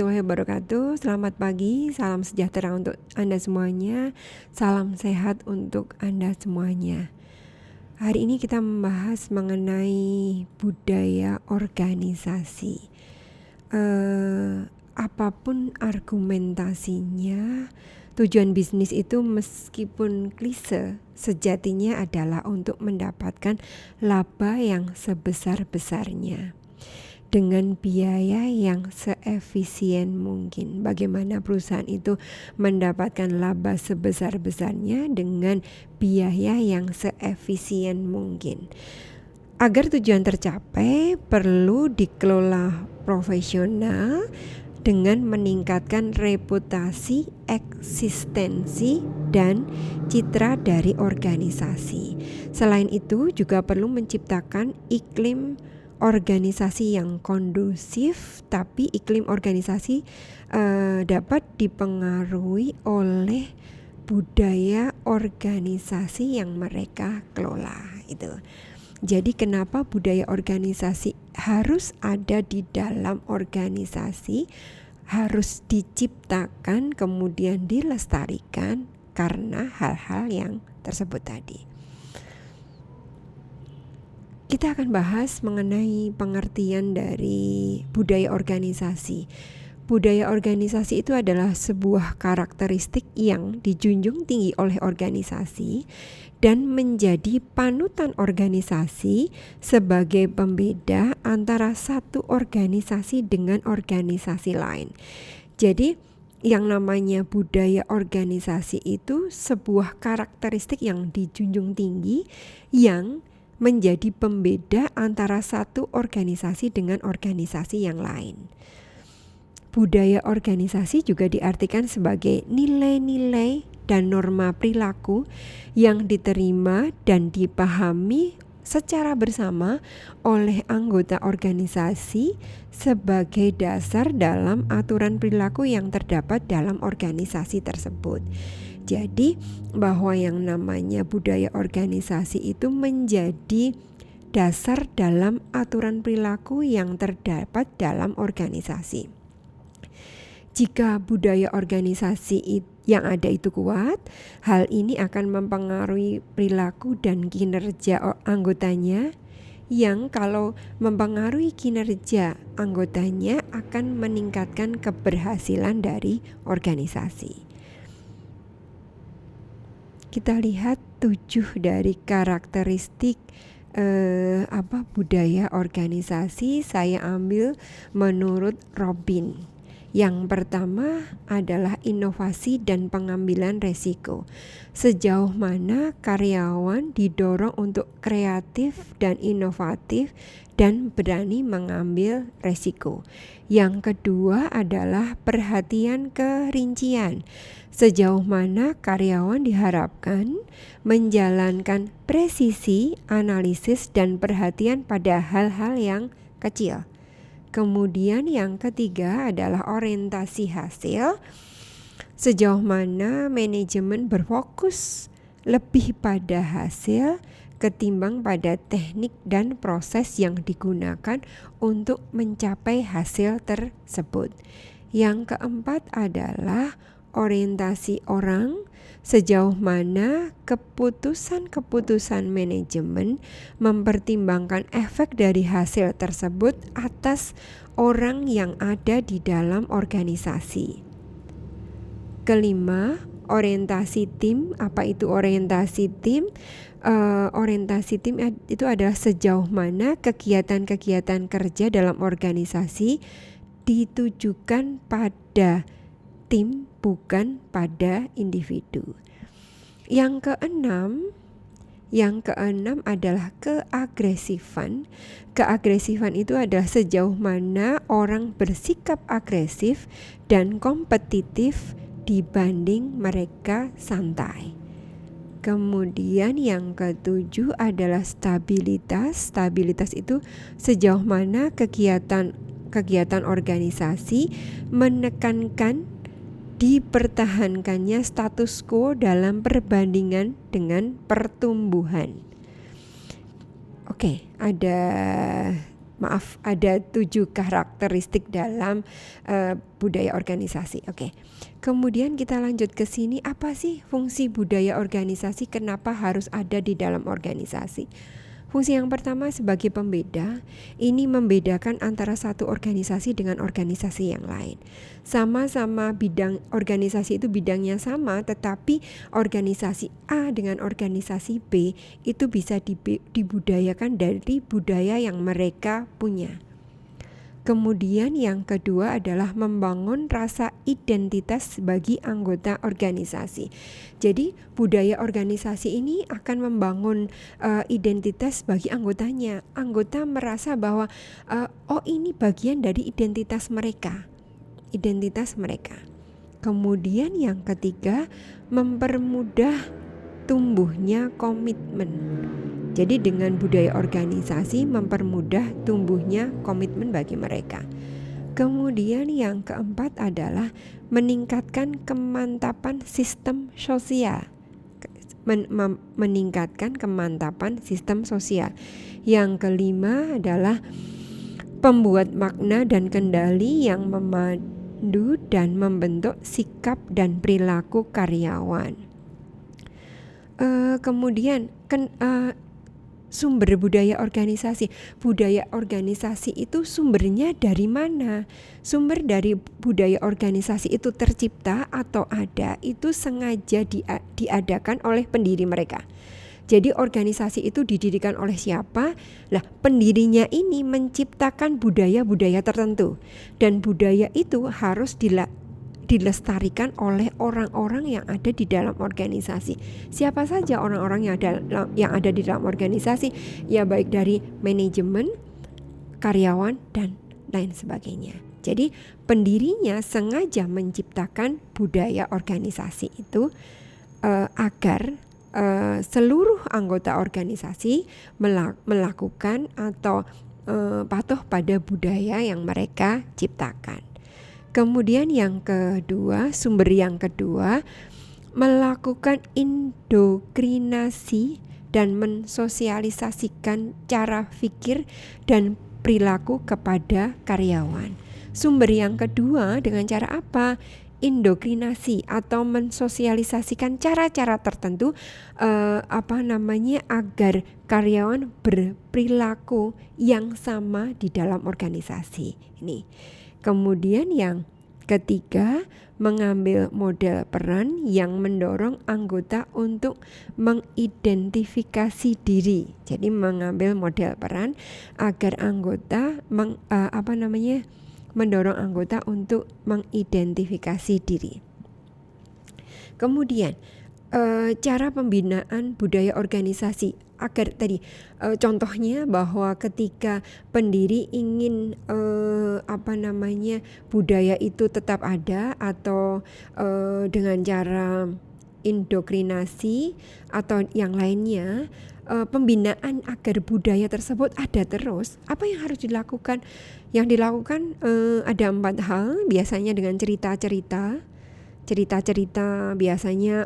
warahmatullahi wabarakatuh. Selamat pagi, salam sejahtera untuk Anda semuanya. Salam sehat untuk Anda semuanya. Hari ini kita membahas mengenai budaya organisasi. Apapun argumentasinya, tujuan bisnis itu meskipun klise, sejatinya adalah untuk mendapatkan laba yang sebesar-besarnya dengan biaya yang seefisien mungkin. Bagaimana perusahaan itu mendapatkan laba sebesar-besarnya dengan biaya yang seefisien mungkin. Agar tujuan tercapai, perlu dikelola profesional dengan meningkatkan reputasi, eksistensi, dan citra dari organisasi. Selain itu, juga perlu menciptakan iklim organisasi yang kondusif, tapi iklim organisasi dapat dipengaruhi oleh budaya organisasi yang mereka kelola. Itu. Jadi kenapa budaya organisasi harus ada di dalam organisasi, harus diciptakan kemudian dilestarikan karena hal-hal yang tersebut tadi. Kita akan bahas mengenai pengertian dari budaya organisasi. Budaya organisasi itu adalah sebuah karakteristik yang dijunjung tinggi oleh organisasi dan menjadi panutan organisasi sebagai pembeda antara satu organisasi dengan organisasi lain. Jadi, yang namanya budaya organisasi itu sebuah karakteristik yang dijunjung tinggi yang menjadi pembeda antara satu organisasi dengan organisasi yang lain. Budaya organisasi juga diartikan sebagai nilai-nilai dan norma perilaku yang diterima dan dipahami secara bersama oleh anggota organisasi sebagai dasar dalam aturan perilaku yang terdapat dalam organisasi tersebut. Jadi bahwa yang namanya budaya organisasi itu menjadi dasar dalam aturan perilaku yang terdapat dalam organisasi. Jika budaya organisasi yang ada itu kuat, hal ini akan mempengaruhi perilaku dan kinerja anggotanya, yang kalau mempengaruhi kinerja anggotanya akan meningkatkan keberhasilan dari organisasi. Kita lihat 7 dari karakteristik budaya organisasi. Saya ambil menurut Robin. Yang pertama adalah inovasi dan pengambilan resiko. Sejauh mana karyawan didorong untuk kreatif dan inovatif dan berani mengambil resiko. Yang kedua adalah perhatian kerincian. Sejauh mana karyawan diharapkan menjalankan presisi, analisis, dan perhatian pada hal-hal yang kecil. Kemudian yang ketiga adalah orientasi hasil. Sejauh mana manajemen berfokus lebih pada hasil ketimbang pada teknik dan proses yang digunakan untuk mencapai hasil tersebut. Yang keempat adalah orientasi orang. Sejauh mana keputusan-keputusan manajemen mempertimbangkan efek dari hasil tersebut atas orang yang ada di dalam organisasi. Kelima, orientasi tim. Apa itu orientasi tim? Orientasi tim itu adalah sejauh mana kegiatan-kegiatan kerja dalam organisasi ditujukan pada tim, bukan pada individu. Yang keenam adalah keagresifan. Keagresifan itu adalah sejauh mana orang bersikap agresif dan kompetitif dibanding mereka santai. Kemudian yang ketujuh adalah stabilitas. Stabilitas itu sejauh mana kegiatan organisasi menekankan dipertahankannya status quo dalam perbandingan dengan pertumbuhan. Oke, ada ada 7 karakteristik dalam budaya organisasi. Oke. Kemudian kita lanjut ke sini, apa sih fungsi budaya organisasi? Kenapa harus ada di dalam organisasi? Fungsi yang pertama sebagai pembeda, ini membedakan antara satu organisasi dengan organisasi yang lain. Sama-sama bidang organisasi itu bidangnya sama, tetapi organisasi A dengan organisasi B itu bisa dibudayakan dari budaya yang mereka punya. Kemudian yang kedua adalah membangun rasa identitas bagi anggota organisasi. Jadi budaya organisasi ini akan membangun identitas bagi anggotanya. Anggota merasa bahwa ini bagian dari identitas mereka. Kemudian yang ketiga, mempermudah tumbuhnya komitmen. Jadi dengan budaya organisasi mempermudah tumbuhnya komitmen bagi mereka. Kemudian yang keempat adalah meningkatkan kemantapan sistem sosial. Meningkatkan kemantapan sistem sosial. Yang kelima adalah pembuat makna dan kendali yang memandu dan membentuk sikap dan perilaku karyawan. Kemudian sumber budaya organisasi. Budaya organisasi itu sumbernya dari mana? Sumber dari budaya organisasi itu tercipta atau ada, itu sengaja diadakan oleh pendiri mereka. Jadi organisasi itu didirikan oleh siapa? Lah, pendirinya ini menciptakan budaya-budaya tertentu. Dan budaya itu harus dilestarikan oleh orang-orang yang ada di dalam organisasi. Siapa saja orang-orang yang ada di dalam organisasi? Ya, baik dari manajemen, karyawan, dan lain sebagainya. Jadi pendirinya sengaja menciptakan budaya organisasi itu agar seluruh anggota organisasi melakukan atau patuh pada budaya yang mereka ciptakan. Kemudian yang kedua, sumber yang kedua, melakukan indokrinasi dan mensosialisasikan cara pikir dan perilaku kepada karyawan. Sumber yang kedua dengan cara apa? Indokrinasi atau mensosialisasikan cara-cara tertentu agar karyawan berperilaku yang sama di dalam organisasi ini. Kemudian yang ketiga, mengambil model peran yang mendorong anggota untuk mengidentifikasi diri. Jadi mengambil model peran agar anggota mendorong anggota untuk mengidentifikasi diri. Kemudian cara pembinaan budaya organisasi agar tadi contohnya bahwa ketika pendiri ingin budaya itu tetap ada atau dengan cara indokrinasi atau yang lainnya, pembinaan agar budaya tersebut ada terus, apa yang harus dilakukan? Yang dilakukan ada 4 hal, biasanya dengan cerita-cerita biasanya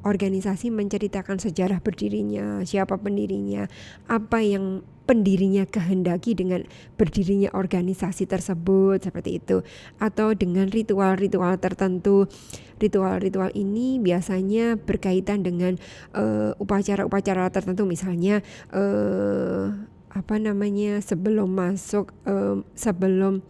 organisasi menceritakan sejarah berdirinya, siapa pendirinya, apa yang pendirinya kehendaki dengan berdirinya organisasi tersebut, seperti itu. Atau dengan ritual-ritual tertentu. Ritual-ritual ini biasanya berkaitan dengan upacara-upacara tertentu, misalnya sebelum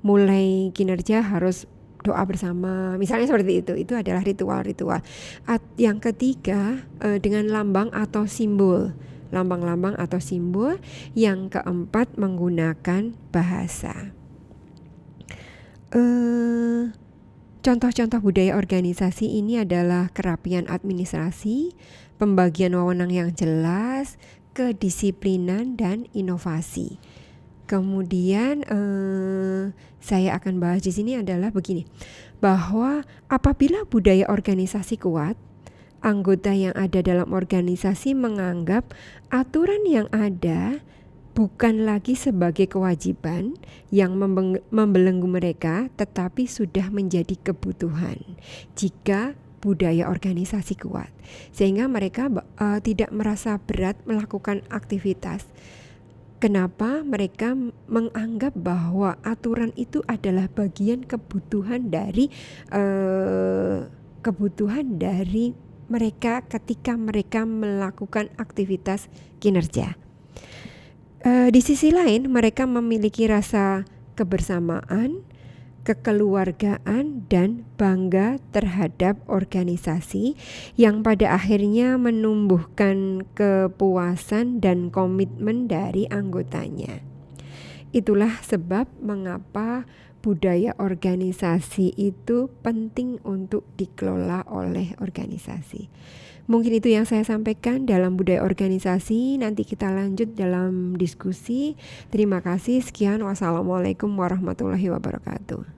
mulai kinerja harus doa bersama, misalnya seperti itu adalah ritual-ritual. Yang ketiga dengan lambang atau simbol, lambang-lambang atau simbol. Yang keempat menggunakan bahasa. Contoh-contoh budaya organisasi ini adalah kerapian administrasi, pembagian wewenang yang jelas, kedisiplinan, dan inovasi. Kemudian saya akan bahas di sini adalah begini, bahwa apabila budaya organisasi kuat, anggota yang ada dalam organisasi menganggap aturan yang ada bukan lagi sebagai kewajiban yang membelenggu mereka, tetapi sudah menjadi kebutuhan jika budaya organisasi kuat, sehingga mereka tidak merasa berat melakukan aktivitas. Kenapa mereka menganggap bahwa aturan itu adalah bagian kebutuhan dari mereka ketika mereka melakukan aktivitas kinerja. Di sisi lain, mereka memiliki rasa kebersamaan, kekeluargaan, dan bangga terhadap organisasi yang pada akhirnya menumbuhkan kepuasan dan komitmen dari anggotanya. Itulah sebab mengapa budaya organisasi itu penting untuk dikelola oleh organisasi. Mungkin itu yang saya sampaikan dalam budaya organisasi. Nanti kita lanjut dalam diskusi. Terima kasih. Sekian. Wassalamualaikum warahmatullahi wabarakatuh.